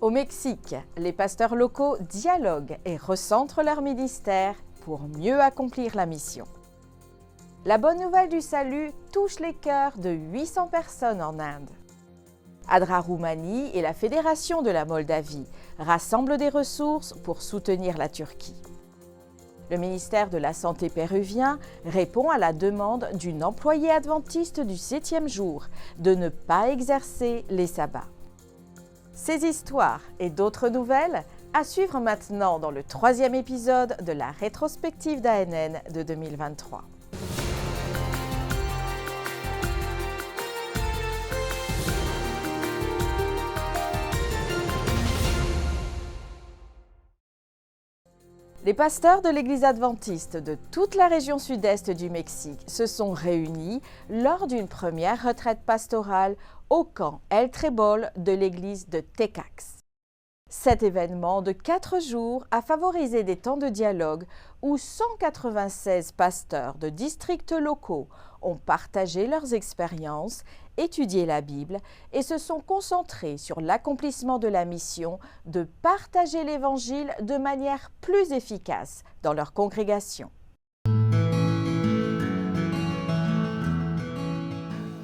Au Mexique, les pasteurs locaux dialoguent et recentrent leur ministère pour mieux accomplir la mission. La bonne nouvelle du salut touche les cœurs de 800 personnes en Inde. Adra Roumanie et la Fédération de la Moldavie rassemblent des ressources pour soutenir la Turquie. Le ministère de la Santé péruvien répond à la demande d'une employée adventiste du 7e jour de ne pas exercer les sabbats. Ces histoires et d'autres nouvelles à suivre maintenant dans le 3e épisode de la rétrospective d'ANN de 2023. Les pasteurs de l'Église adventiste de toute la région sud-est du Mexique se sont réunis lors d'une première retraite pastorale au camp El Trébol de l'église de Tecax. Cet événement de 4 jours a favorisé des temps de dialogue où 196 pasteurs de districts locaux ont partagé leurs expériences, étudié la Bible et se sont concentrés sur l'accomplissement de la mission de partager l'Évangile de manière plus efficace dans leur congrégation.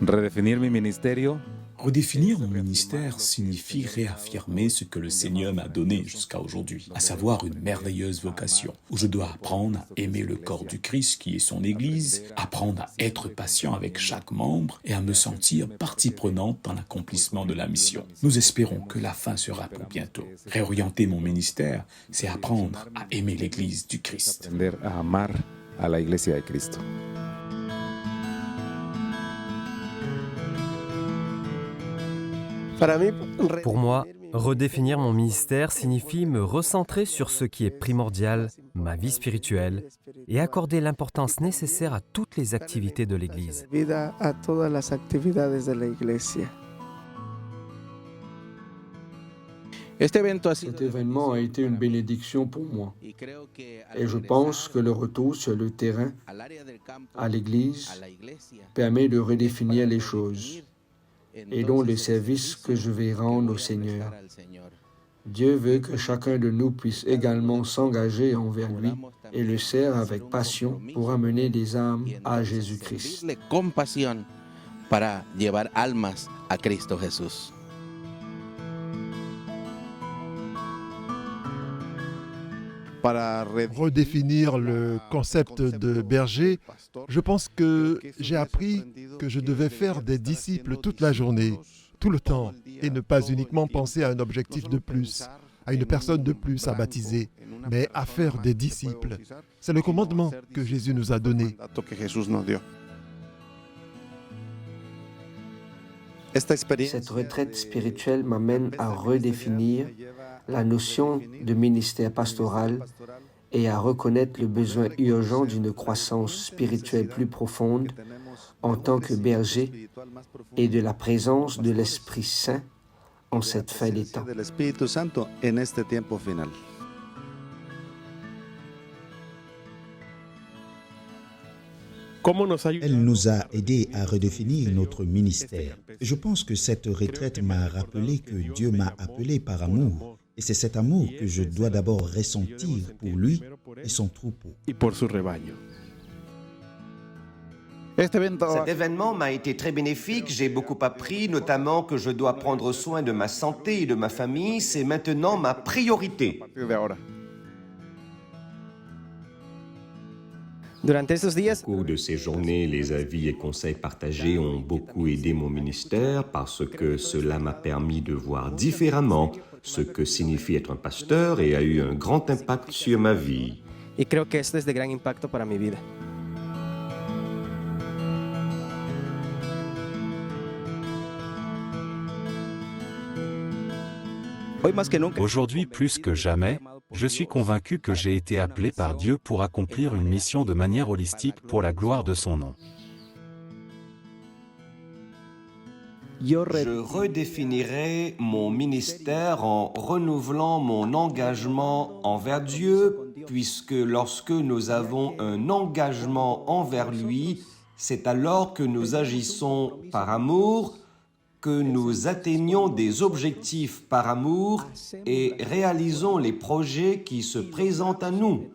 Redefinir mi ministerio. Redéfinir mon ministère signifie réaffirmer ce que le Seigneur m'a donné jusqu'à aujourd'hui, à savoir une merveilleuse vocation, où je dois apprendre à aimer le corps du Christ qui est son Église, apprendre à être patient avec chaque membre et à me sentir partie prenante dans l'accomplissement de la mission. Nous espérons que la fin sera pour bientôt. Réorienter mon ministère, c'est apprendre à aimer l'Église du Christ. Aprender a amar a la Iglesia de Cristo. Pour moi, redéfinir mon ministère signifie me recentrer sur ce qui est primordial, ma vie spirituelle, et accorder l'importance nécessaire à toutes les activités de l'Église. Cet événement a été une bénédiction pour moi. Et je pense que le retour sur le terrain, à l'Église, permet de redéfinir les choses et dont le service que je vais rendre au Seigneur. Dieu veut que chacun de nous puisse également s'engager envers lui et le sert avec passion pour amener des âmes à Jésus-Christ. Para llevar almas a Cristo Jesús. Redéfinir le concept de berger, je pense que j'ai appris que je devais faire des disciples toute la journée, tout le temps, et ne pas uniquement penser à un objectif de plus, à une personne de plus à baptiser, mais à faire des disciples. C'est le commandement que Jésus nous a donné. Cette retraite spirituelle m'amène à redéfinir la notion de ministère pastoral et à reconnaître le besoin urgent d'une croissance spirituelle plus profonde en tant que berger et de la présence de l'Esprit Saint en cette fin des temps. Elle nous a aidés à redéfinir notre ministère. Je pense que cette retraite m'a rappelé que Dieu m'a appelé par amour. Et c'est cet amour que je dois d'abord ressentir pour lui et son troupeau. Cet événement m'a été très bénéfique, j'ai beaucoup appris, notamment que je dois prendre soin de ma santé et de ma famille, c'est maintenant ma priorité. Au cours de ces journées, les avis et conseils partagés ont beaucoup aidé mon ministère parce que cela m'a permis de voir différemment ce que signifie être un pasteur et a eu un grand impact sur ma vie. Aujourd'hui, plus que jamais, je suis convaincu que j'ai été appelé par Dieu pour accomplir une mission de manière holistique pour la gloire de son nom. Je redéfinirai mon ministère en renouvelant mon engagement envers Dieu, puisque lorsque nous avons un engagement envers lui, c'est alors que nous agissons par amour, que nous atteignions des objectifs par amour et réalisons les projets qui se présentent à nous,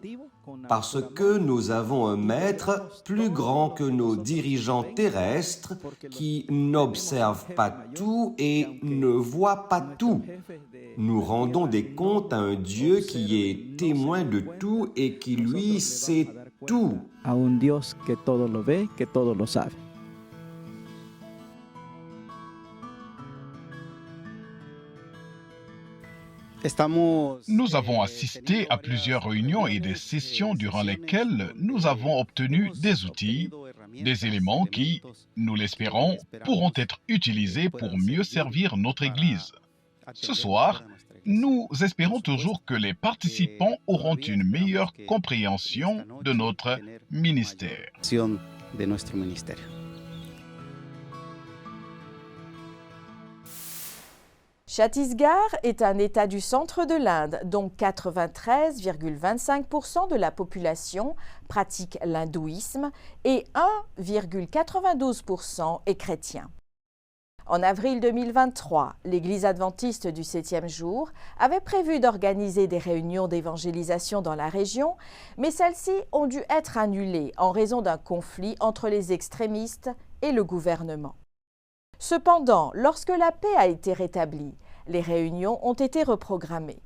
parce que nous avons un maître plus grand que nos dirigeants terrestres qui n'observe pas tout et ne voit pas tout. Nous rendons des comptes à un Dieu qui est témoin de tout et qui, lui, sait tout. A un Dios que todo lo ve, que todo lo sabe. Nous avons assisté à plusieurs réunions et des sessions durant lesquelles nous avons obtenu des outils, des éléments qui, nous l'espérons, pourront être utilisés pour mieux servir notre Église. Ce soir, nous espérons toujours que les participants auront une meilleure compréhension de notre ministère. Chhattisgarh est un État du centre de l'Inde dont 93,25% de la population pratique l'hindouisme et 1,92% est chrétien. En avril 2023, l'Église adventiste du 7e jour avait prévu d'organiser des réunions d'évangélisation dans la région, mais celles-ci ont dû être annulées en raison d'un conflit entre les extrémistes et le gouvernement. Cependant, lorsque la paix a été rétablie, les réunions ont été reprogrammées.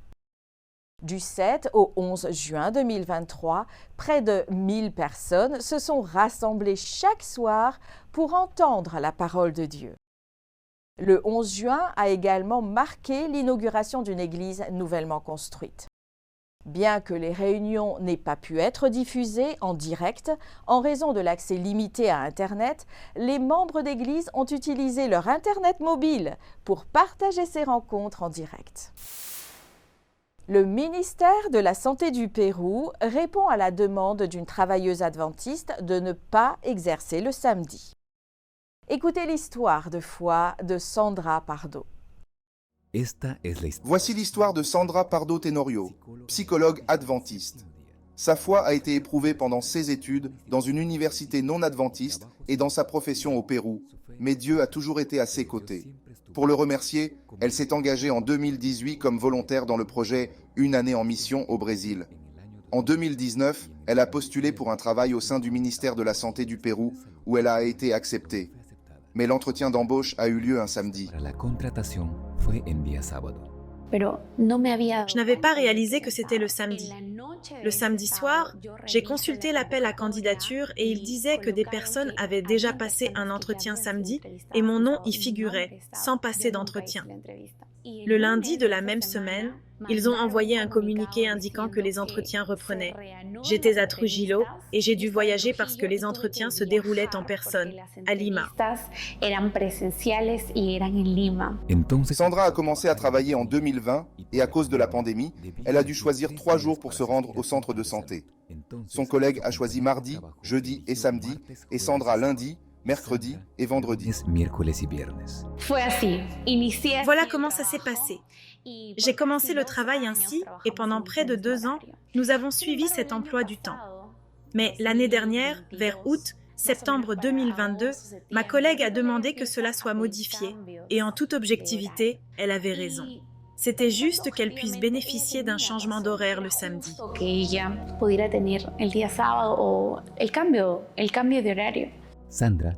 Du 7 au 11 juin 2023, près de 1000 personnes se sont rassemblées chaque soir pour entendre la parole de Dieu. Le 11 juin a également marqué l'inauguration d'une église nouvellement construite. Bien que les réunions n'aient pas pu être diffusées en direct en raison de l'accès limité à Internet, les membres d'église ont utilisé leur Internet mobile pour partager ces rencontres en direct. Le ministère de la Santé du Pérou répond à la demande d'une travailleuse adventiste de ne pas exercer le samedi. Écoutez l'histoire de foi de Sandra Pardo. Voici l'histoire de Sandra Pardo Tenorio, psychologue adventiste. Sa foi a été éprouvée pendant ses études dans une université non adventiste et dans sa profession au Pérou, mais Dieu a toujours été à ses côtés. Pour le remercier, elle s'est engagée en 2018 comme volontaire dans le projet Une année en mission au Brésil. En 2019, elle a postulé pour un travail au sein du ministère de la Santé du Pérou, où elle a été acceptée. Mais l'entretien d'embauche a eu lieu un samedi. Je n'avais pas réalisé que c'était le samedi. Le samedi soir, j'ai consulté l'appel à candidature et il disait que des personnes avaient déjà passé un entretien samedi et mon nom y figurait, sans passer d'entretien. Le lundi de la même semaine, ils ont envoyé un communiqué indiquant que les entretiens reprenaient. J'étais à Trujillo et j'ai dû voyager parce que les entretiens se déroulaient en personne, à Lima. Sandra a commencé à travailler en 2020 et à cause de la pandémie, elle a dû choisir 3 jours pour se rendre au centre de santé. Son collègue a choisi mardi, jeudi et samedi et Sandra lundi, mercredi et vendredi. Voilà comment ça s'est passé. J'ai commencé le travail ainsi et pendant près de 2 ans, nous avons suivi cet emploi du temps. Mais l'année dernière, vers août, septembre 2022, ma collègue a demandé que cela soit modifié et en toute objectivité, elle avait raison. C'était juste qu'elle puisse bénéficier d'un changement d'horaire le samedi.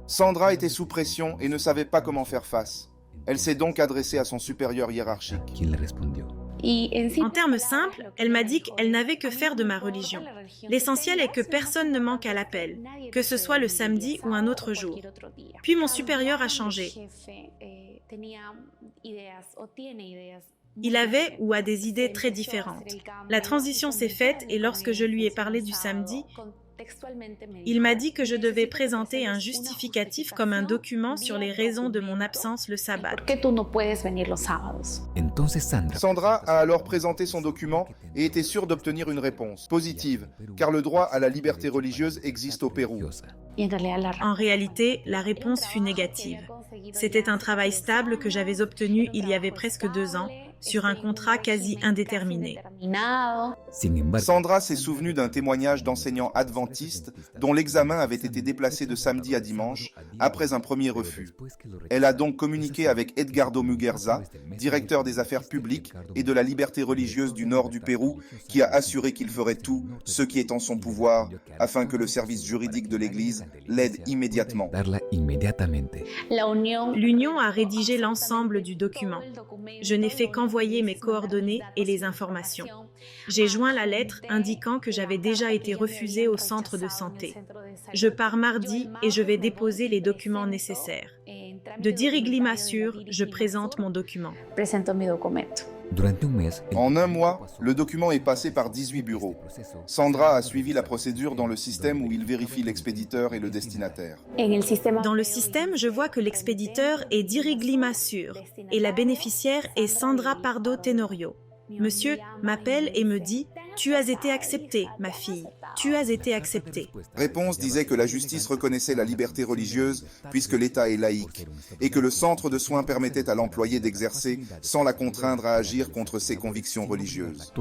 Sandra était sous pression et ne savait pas comment faire face. Elle s'est donc adressée à son supérieur hiérarchique. En termes simples, elle m'a dit qu'elle n'avait que faire de ma religion. L'essentiel est que personne ne manque à l'appel, que ce soit le samedi ou un autre jour. Puis mon supérieur a changé. Il avait ou a des idées très différentes. La transition s'est faite et lorsque je lui ai parlé du samedi, il m'a dit que je devais présenter un justificatif comme un document sur les raisons de mon absence le sabbat. Sandra a alors présenté son document et était sûre d'obtenir une réponse positive, car le droit à la liberté religieuse existe au Pérou. En réalité, la réponse fut négative. C'était un travail stable que j'avais obtenu il y avait presque 2 ans, sur un contrat quasi indéterminé. Sandra s'est souvenue d'un témoignage d'enseignants adventistes dont l'examen avait été déplacé de samedi à dimanche après un premier refus. Elle a donc communiqué avec Edgardo Muguerza, directeur des affaires publiques et de la liberté religieuse du nord du Pérou, qui a assuré qu'il ferait tout ce qui est en son pouvoir afin que le service juridique de l'Église l'aide immédiatement. L'Union a rédigé l'ensemble du document. Je n'ai fait qu'envoyer mes coordonnées et les informations. J'ai joint la lettre indiquant que j'avais déjà été refusée au centre de santé. Je pars mardi et je vais déposer les documents nécessaires. De Dirigli m'assure, je présente mon document. En un mois, le document est passé par 18 bureaux. Sandra a suivi la procédure dans le système où il vérifie l'expéditeur et le destinataire. Dans le système, je vois que l'expéditeur est Dirigli m'assure et la bénéficiaire est Sandra Pardo Tenorio. Monsieur m'appelle et me dit « Tu as été acceptée, ma fille. Tu as été acceptée. » Réponse disait que la justice reconnaissait la liberté religieuse puisque l'État est laïque et que le centre de soins permettait à l'employé d'exercer sans la contraindre à agir contre ses convictions religieuses.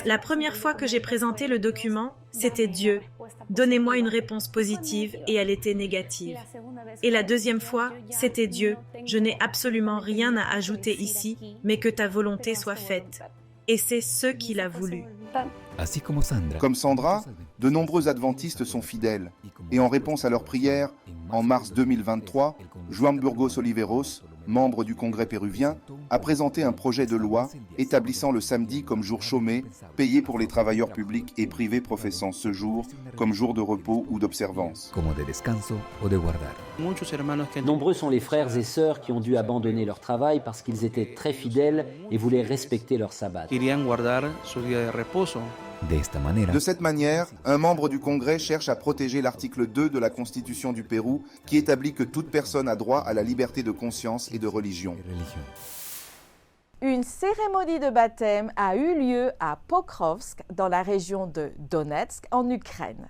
La première fois que j'ai présenté le document, c'était Dieu. Donnez-moi une réponse positive et elle était négative. Et la deuxième fois, c'était Dieu. Je n'ai absolument rien à ajouter ici, mais que ta volonté soit faite. Et c'est ce qu'il a voulu. Comme Sandra, de nombreux adventistes sont fidèles. Et en réponse à leurs prières, en mars 2023, Juan Burgos Oliveros, membre du Congrès péruvien, a présenté un projet de loi établissant le samedi comme jour chômé, payé pour les travailleurs publics et privés professant ce jour comme jour de repos ou d'observance. Nombreux sont les frères et sœurs qui ont dû abandonner leur travail parce qu'ils étaient très fidèles et voulaient respecter leur sabbat. De cette manière, un membre du Congrès cherche à protéger l'article 2 de la Constitution du Pérou qui établit que toute personne a droit à la liberté de conscience et de religion. Une cérémonie de baptême a eu lieu à Pokrovsk, dans la région de Donetsk, en Ukraine.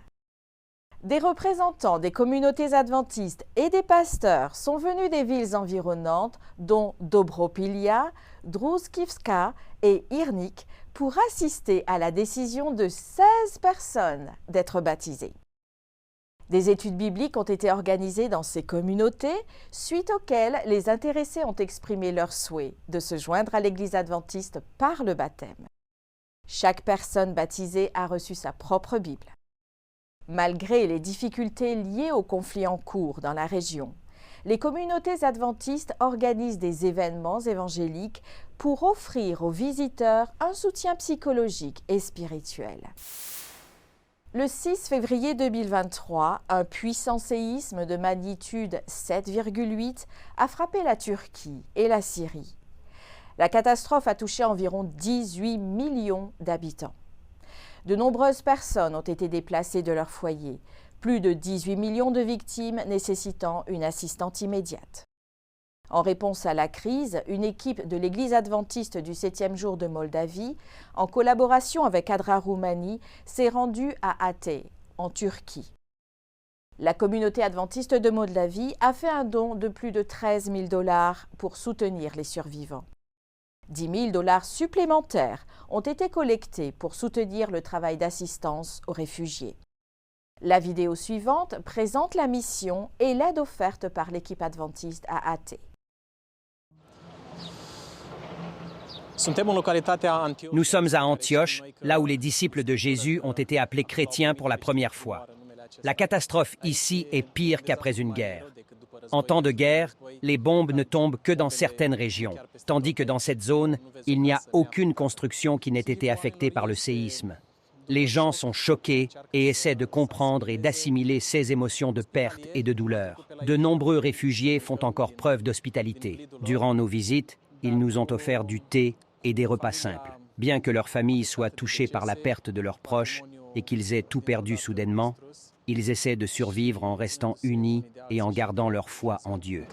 Des représentants des communautés adventistes et des pasteurs sont venus des villes environnantes, dont Dobropilia, Druskivka et Irnik, pour assister à la décision de 16 personnes d'être baptisées. Des études bibliques ont été organisées dans ces communautés, suite auxquelles les intéressés ont exprimé leur souhait de se joindre à l'Église adventiste par le baptême. Chaque personne baptisée a reçu sa propre Bible. Malgré les difficultés liées aux conflits en cours dans la région, les communautés adventistes organisent des événements évangéliques pour offrir aux visiteurs un soutien psychologique et spirituel. Le 6 février 2023, un puissant séisme de magnitude 7,8 a frappé la Turquie et la Syrie. La catastrophe a touché environ 18 millions d'habitants. De nombreuses personnes ont été déplacées de leur foyer, plus de 18 millions de victimes nécessitant une assistance immédiate. En réponse à la crise, une équipe de l'Église adventiste du 7e jour de Moldavie, en collaboration avec Adra Roumanie, s'est rendue à Hatay, en Turquie. La communauté adventiste de Moldavie a fait un don de plus de 13 000 $ pour soutenir les survivants. 10 000 $ supplémentaires ont été collectés pour soutenir le travail d'assistance aux réfugiés. La vidéo suivante présente la mission et l'aide offerte par l'équipe adventiste à Hatay. Nous sommes à Antioche, là où les disciples de Jésus ont été appelés chrétiens pour la première fois. La catastrophe ici est pire qu'après une guerre. En temps de guerre, les bombes ne tombent que dans certaines régions, tandis que dans cette zone, il n'y a aucune construction qui n'ait été affectée par le séisme. Les gens sont choqués et essaient de comprendre et d'assimiler ces émotions de perte et de douleur. De nombreux réfugiés font encore preuve d'hospitalité. Durant nos visites, ils nous ont offert du thé et des repas simples. Bien que leur famille soit touchée par la perte de leurs proches et qu'ils aient tout perdu soudainement, ils essaient de survivre en restant unis et en gardant leur foi en Dieu.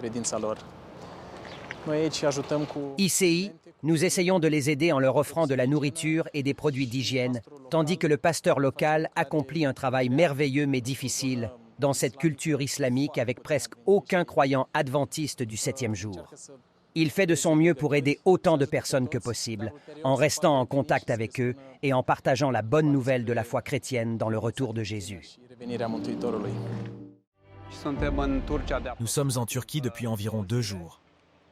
ICI, nous essayons de les aider en leur offrant de la nourriture et des produits d'hygiène, tandis que le pasteur local accomplit un travail merveilleux mais difficile dans cette culture islamique avec presque aucun croyant adventiste du 7e jour. Il fait de son mieux pour aider autant de personnes que possible, en restant en contact avec eux et en partageant la bonne nouvelle de la foi chrétienne dans le retour de Jésus. Nous sommes en Turquie depuis environ 2 jours.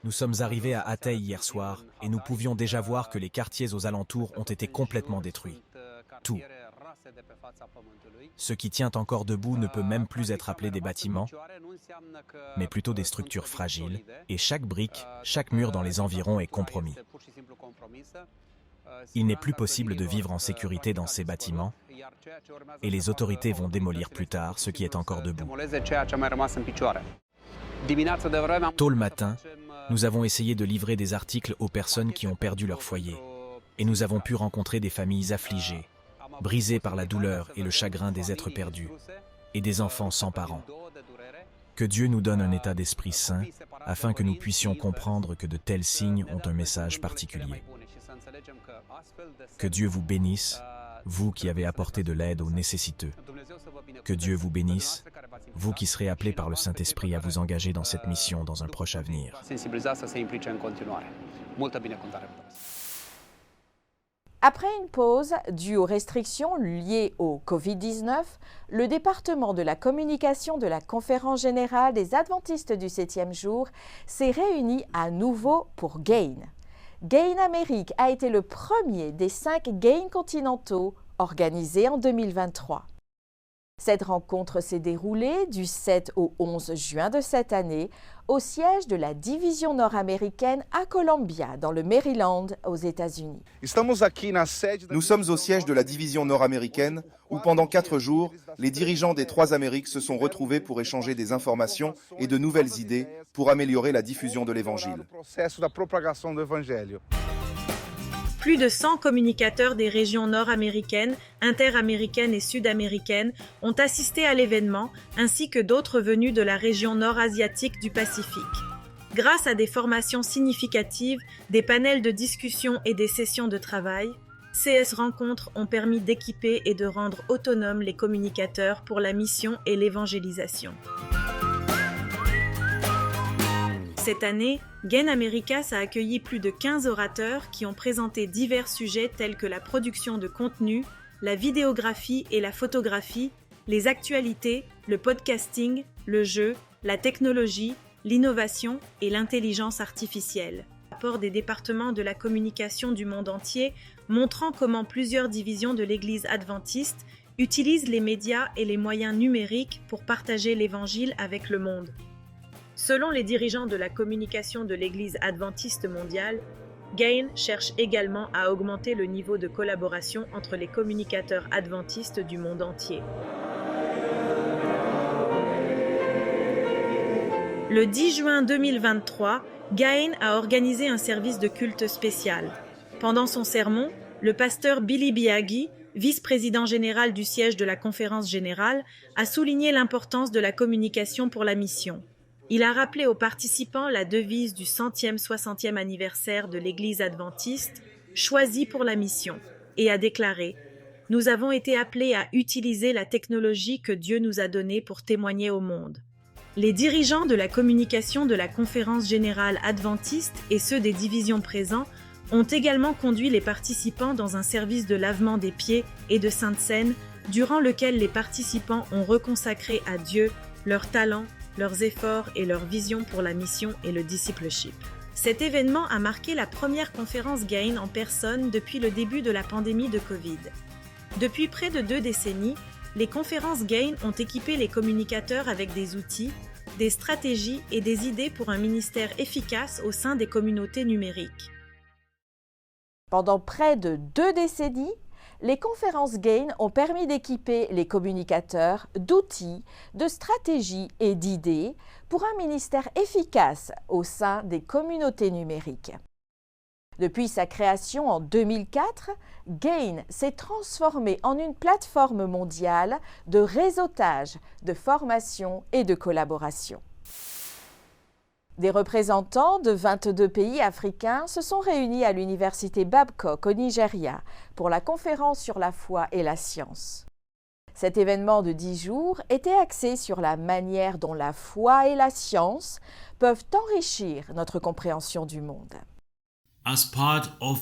Nous sommes arrivés à Hatay hier soir et nous pouvions déjà voir que les quartiers aux alentours ont été complètement détruits. Tout. Ce qui tient encore debout ne peut même plus être appelé des bâtiments, mais plutôt des structures fragiles, et chaque brique, chaque mur dans les environs est compromis. Il n'est plus possible de vivre en sécurité dans ces bâtiments, et les autorités vont démolir plus tard ce qui est encore debout. Tôt le matin, nous avons essayé de livrer des articles aux personnes qui ont perdu leur foyer, et nous avons pu rencontrer des familles affligées, brisées par la douleur et le chagrin des êtres perdus, et des enfants sans parents. Que Dieu nous donne un état d'esprit sain, afin que nous puissions comprendre que de tels signes ont un message particulier. Que Dieu vous bénisse, vous qui avez apporté de l'aide aux nécessiteux. Que Dieu vous bénisse, vous qui serez appelés par le Saint-Esprit à vous engager dans cette mission dans un proche avenir. Après une pause due aux restrictions liées au Covid-19, le département de la communication de la Conférence générale des Adventistes du 7e jour s'est réuni à nouveau pour GAIN. GAIN Amérique a été le premier des 5 GAIN continentaux organisés en 2023. Cette rencontre s'est déroulée du 7 au 11 juin de cette année au siège de la division nord-américaine à Columbia, dans le Maryland, aux États-Unis. Nous sommes au siège de la division nord-américaine où pendant 4 jours, les dirigeants des 3 Amériques se sont retrouvés pour échanger des informations et de nouvelles idées pour améliorer la diffusion de l'Évangile. Plus de 100 communicateurs des régions nord-américaines, interaméricaines et sud-américaines ont assisté à l'événement, ainsi que d'autres venus de la région nord-asiatique du Pacifique. Grâce à des formations significatives, des panels de discussion et des sessions de travail, CS Rencontres ont permis d'équiper et de rendre autonomes les communicateurs pour la mission et l'évangélisation. Cette année, GAIN Americas a accueilli plus de 15 orateurs qui ont présenté divers sujets tels que la production de contenu, la vidéographie et la photographie, les actualités, le podcasting, le jeu, la technologie, l'innovation et l'intelligence artificielle. Rapport des départements de la communication du monde entier montrant comment plusieurs divisions de l'Église adventiste utilisent les médias et les moyens numériques pour partager l'Évangile avec le monde. Selon les dirigeants de la communication de l'Église adventiste mondiale, GAIN cherche également à augmenter le niveau de collaboration entre les communicateurs adventistes du monde entier. Le 10 juin 2023, GAIN a organisé un service de culte spécial. Pendant son sermon, le pasteur Billy Biaggi, vice-président général du siège de la Conférence générale, a souligné l'importance de la communication pour la mission. Il a rappelé aux participants la devise du 160e anniversaire de l'Église adventiste, choisie pour la mission, et a déclaré « Nous avons été appelés à utiliser la technologie que Dieu nous a donnée pour témoigner au monde. » Les dirigeants de la communication de la Conférence générale adventiste et ceux des divisions présents ont également conduit les participants dans un service de lavement des pieds et de Sainte Seine, durant lequel les participants ont reconsacré à Dieu leurs talents, leurs efforts et leur vision pour la mission et le discipleship. Cet événement a marqué la première conférence GAIN en personne depuis le début de la pandémie de Covid. Depuis près de 2 décennies, les conférences GAIN ont équipé les communicateurs avec des outils, des stratégies et des idées pour un ministère efficace au sein des communautés numériques. Pendant près de 2 décennies, les conférences GAIN ont permis d'équiper les communicateurs d'outils, de stratégies et d'idées pour un ministère efficace au sein des communautés numériques. Depuis sa création en 2004, GAIN s'est transformé en une plateforme mondiale de réseautage, de formation et de collaboration. Des représentants de 22 pays africains se sont réunis à l'université Babcock au Nigeria pour la conférence sur la foi et la science. Cet événement de 10 jours était axé sur la manière dont la foi et la science peuvent enrichir notre compréhension du monde.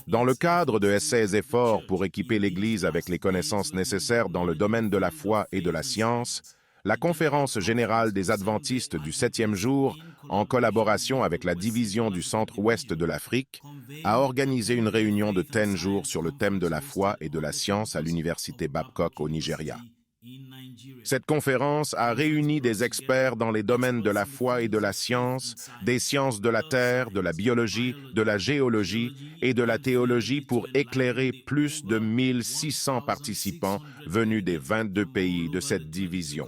Dans le cadre de ces efforts pour équiper l'Église avec les connaissances nécessaires dans le domaine de la foi et de la science, la Conférence générale des Adventistes du 7e jour, en collaboration avec la division du centre-ouest de l'Afrique, a organisé une réunion de 10 jours sur le thème de la foi et de la science à l'Université Babcock au Nigeria. Cette conférence a réuni des experts dans les domaines de la foi et de la science, des sciences de la terre, de la biologie, de la géologie et de la théologie pour éclairer plus de 1600 participants venus des 22 pays de cette division.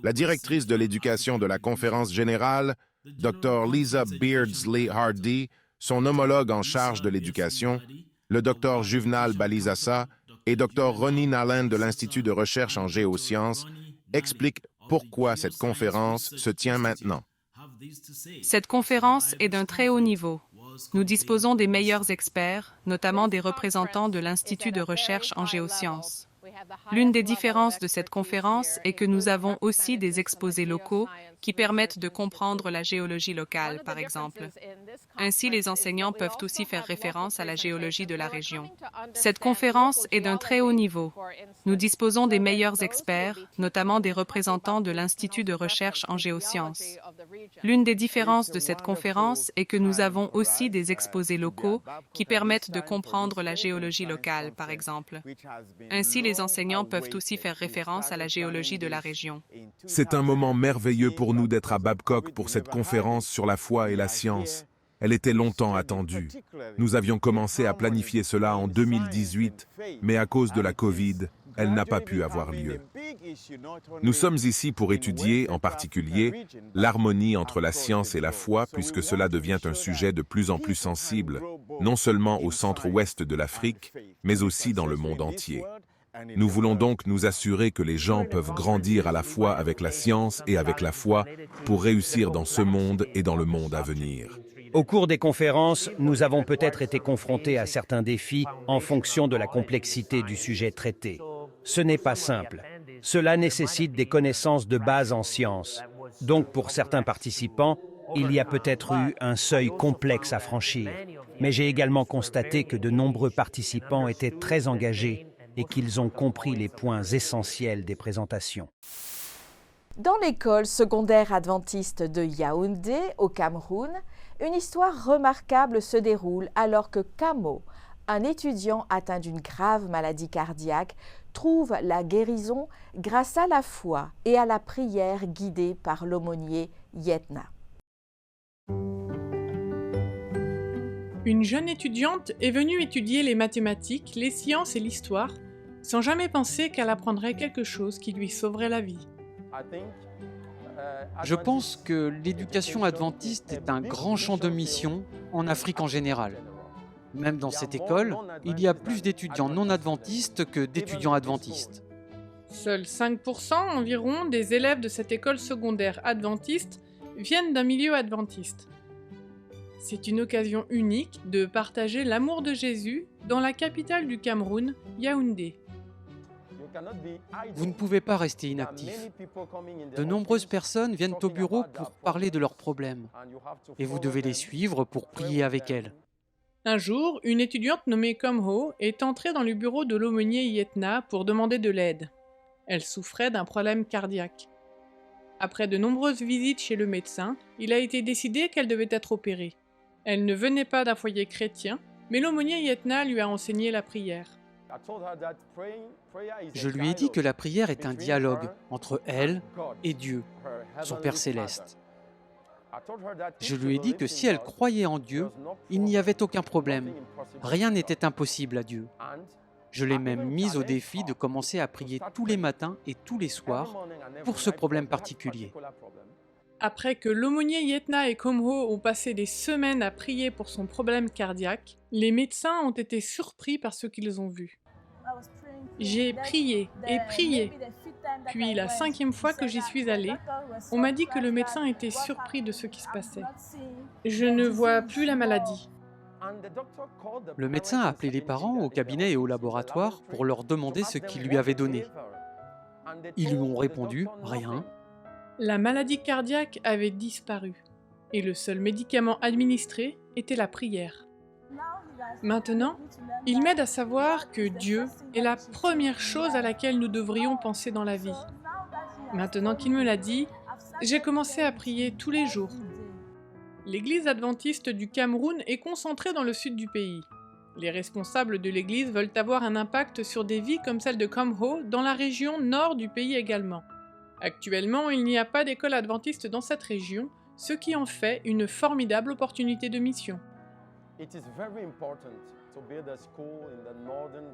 La directrice de l'éducation de la conférence générale, Dr. Lisa Beardsley Hardy, son homologue en charge de l'éducation, le Dr. Juvenal Balizassa et Dr. Ronnie Nallen de l'Institut de recherche en géosciences expliquent pourquoi cette conférence se tient maintenant. Cette conférence est d'un très haut niveau. Nous disposons des meilleurs experts, notamment des représentants de l'Institut de recherche en géosciences. L'une des différences de cette conférence est que nous avons aussi des exposés locaux qui permettent de comprendre la géologie locale, par exemple. Ainsi, les enseignants peuvent aussi faire référence à la géologie de la région. Cette conférence est d'un très haut niveau. Nous disposons des meilleurs experts, notamment des représentants de l'Institut de recherche en géosciences. L'une des différences de cette conférence est que nous avons aussi des exposés locaux qui permettent de comprendre la géologie locale, par exemple. Ainsi, les enseignants peuvent aussi faire référence à la géologie de la région. C'est un moment merveilleux pour nous d'être à Babcock pour cette conférence sur la foi et la science. Elle était longtemps attendue. Nous avions commencé à planifier cela en 2018, mais à cause de la Covid, elle n'a pas pu avoir lieu. Nous sommes ici pour étudier, en particulier, l'harmonie entre la science et la foi, puisque cela devient un sujet de plus en plus sensible, non seulement au centre-ouest de l'Afrique, mais aussi dans le monde entier. Nous voulons donc nous assurer que les gens peuvent grandir à la fois avec la science et avec la foi pour réussir dans ce monde et dans le monde à venir. Au cours des conférences, nous avons peut-être été confrontés à certains défis en fonction de la complexité du sujet traité. Ce n'est pas simple. Cela nécessite des connaissances de base en sciences. Donc pour certains participants, il y a peut-être eu un seuil complexe à franchir. Mais j'ai également constaté que de nombreux participants étaient très engagés et qu'ils ont compris les points essentiels des présentations. Dans l'école secondaire adventiste de Yaoundé, au Cameroun, une histoire remarquable se déroule alors que Kamo, un étudiant atteint d'une grave maladie cardiaque, trouve la guérison grâce à la foi et à la prière guidée par l'aumônier Yetna. Une jeune étudiante est venue étudier les mathématiques, les sciences et l'histoire, sans jamais penser qu'elle apprendrait quelque chose qui lui sauverait la vie. Je pense que l'éducation adventiste est un grand champ de mission en Afrique en général. Même dans cette école, il y a plus d'étudiants non adventistes que d'étudiants adventistes. Seuls 5% environ des élèves de cette école secondaire adventiste viennent d'un milieu adventiste. C'est une occasion unique de partager l'amour de Jésus dans la capitale du Cameroun, Yaoundé. Vous ne pouvez pas rester inactif. De nombreuses personnes viennent au bureau pour parler de leurs problèmes. Et vous devez les suivre pour prier avec elles. Un jour, une étudiante nommée Komho est entrée dans le bureau de l'aumônier Yetna pour demander de l'aide. Elle souffrait d'un problème cardiaque. Après de nombreuses visites chez le médecin, il a été décidé qu'elle devait être opérée. Elle ne venait pas d'un foyer chrétien, mais l'aumônier Yetna lui a enseigné la prière. Je lui ai dit que la prière est un dialogue entre elle et Dieu, son Père céleste. Je lui ai dit que si elle croyait en Dieu, il n'y avait aucun problème. Rien n'était impossible à Dieu. Je l'ai même mise au défi de commencer à prier tous les matins et tous les soirs pour ce problème particulier. Après que l'aumônier Yetna et Komho ont passé des semaines à prier pour son problème cardiaque, les médecins ont été surpris par ce qu'ils ont vu. J'ai prié et prié. Puis, la 5e fois que j'y suis allée, on m'a dit que le médecin était surpris de ce qui se passait. Je ne vois plus la maladie. Le médecin a appelé les parents au cabinet et au laboratoire pour leur demander ce qu'il lui avait donné. Ils lui ont répondu « rien ». La maladie cardiaque avait disparu et le seul médicament administré était la prière. Maintenant, il m'aide à savoir que Dieu est la première chose à laquelle nous devrions penser dans la vie. Maintenant qu'il me l'a dit, j'ai commencé à prier tous les jours. L'Église adventiste du Cameroun est concentrée dans le sud du pays. Les responsables de l'Église veulent avoir un impact sur des vies comme celle de Komho dans la région nord du pays également. Actuellement, il n'y a pas d'école adventiste dans cette région, ce qui en fait une formidable opportunité de mission.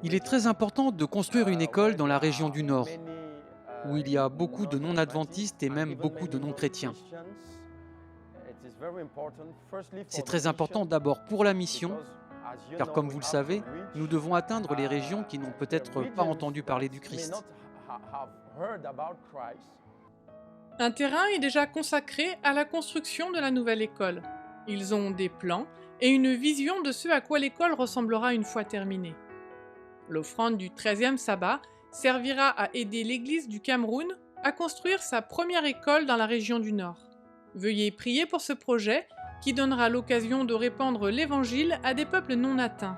Il est très important de construire une école dans la région du Nord, où il y a beaucoup de non-adventistes et même beaucoup de non-chrétiens. C'est très important d'abord pour la mission, car comme vous le savez, nous devons atteindre les régions qui n'ont peut-être pas entendu parler du Christ. Un terrain est déjà consacré à la construction de la nouvelle école. Ils ont des plans et une vision de ce à quoi l'école ressemblera une fois terminée. L'offrande du 13e sabbat servira à aider l'Église du Cameroun à construire sa première école dans la région du Nord. Veuillez prier pour ce projet qui donnera l'occasion de répandre l'Évangile à des peuples non atteints.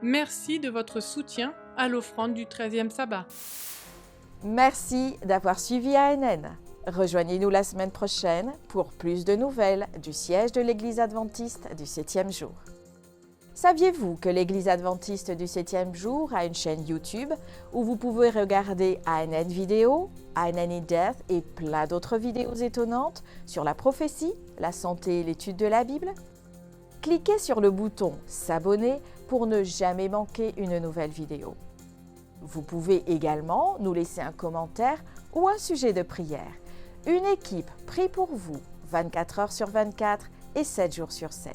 Merci de votre soutien à l'offrande du 13e sabbat. Merci d'avoir suivi ANN. Rejoignez-nous la semaine prochaine pour plus de nouvelles du siège de l'Église adventiste du 7e jour. Saviez-vous que l'Église adventiste du 7e jour a une chaîne YouTube où vous pouvez regarder ANN Vidéo, ANN in Depth et plein d'autres vidéos étonnantes sur la prophétie, la santé et l'étude de la Bible? Cliquez sur le bouton « S'abonner » pour ne jamais manquer une nouvelle vidéo. Vous pouvez également nous laisser un commentaire ou un sujet de prière. Une équipe prie pour vous 24 heures sur 24 et 7 jours sur 7.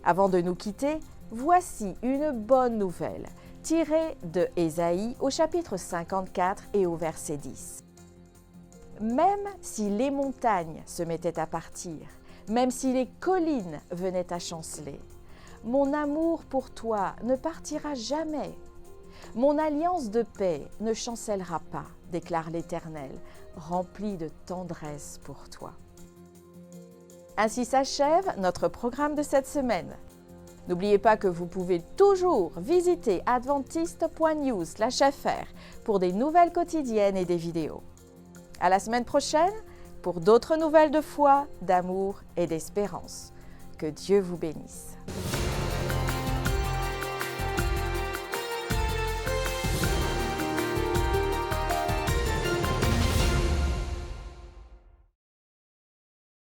Avant de nous quitter, voici une bonne nouvelle tirée de Ésaïe au chapitre 54 et au verset 10. Même si les montagnes se mettaient à partir, même si les collines venaient à chanceler, mon amour pour toi ne partira jamais. Mon alliance de paix ne chancellera pas, déclare l'Éternel, rempli de tendresse pour toi. Ainsi s'achève notre programme de cette semaine. N'oubliez pas que vous pouvez toujours visiter adventiste.news/fr pour des nouvelles quotidiennes et des vidéos. À la semaine prochaine pour d'autres nouvelles de foi, d'amour et d'espérance. Que Dieu vous bénisse.